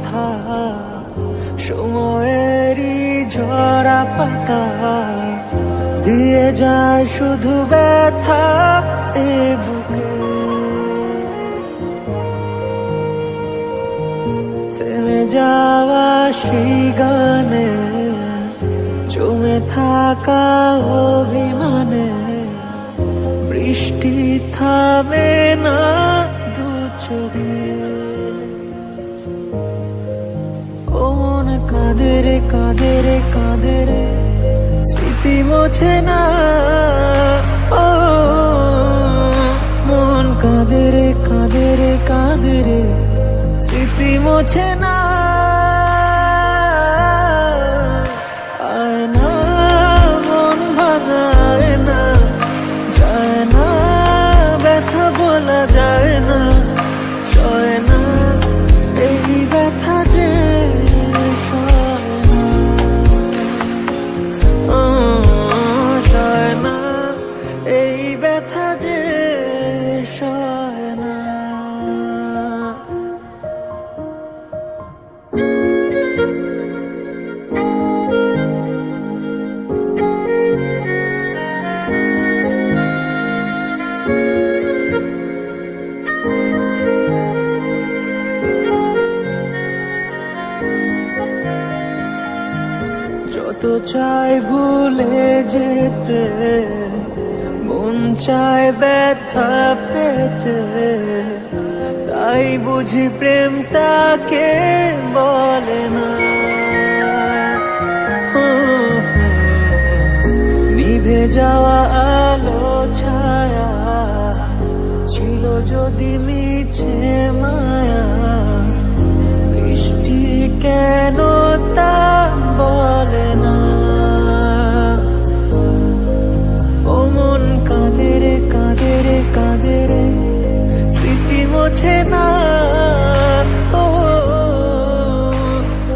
কথা, সময়েরই ঝরা পাতা দিয়ে যায় শুধু ব্যথা এ বুকে। থেমে যাওয়া সেই গানে, জমে থাকা অভিমানে, বৃষ্টি থামে না দু চোখে। ও মন কাঁদে রে কাঁদে রে কাঁদে রে, স্মৃতি মোছে না। ও মন কাঁদে রে কাঁদে রে কাঁদে রে, স্মৃতি মোছে না। আয় না মন ভাঙায় না, যায় না ব্যথা বলা যায় না, সয় না এই ব্যথা যে সয় না, এই ব্যথা যে সয় না। যত চাই ভুলে যেতে, মন চায় ব্যথা পেতে, তাই বুঝি প্রেম তাকে বলে না। নিভে যাওয়া আলো ছায়া ছিল যদি মিছে মায়া, বৃষ্টি কেন তা বলে না। ও মন কাঁদে রে কাঁদে রে কাঁদে রে, স্মৃতি মোছে না। ও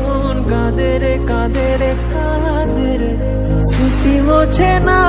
মন কাঁদে রে কাঁদে রে কাঁদে রে, স্মৃতি মোছে না।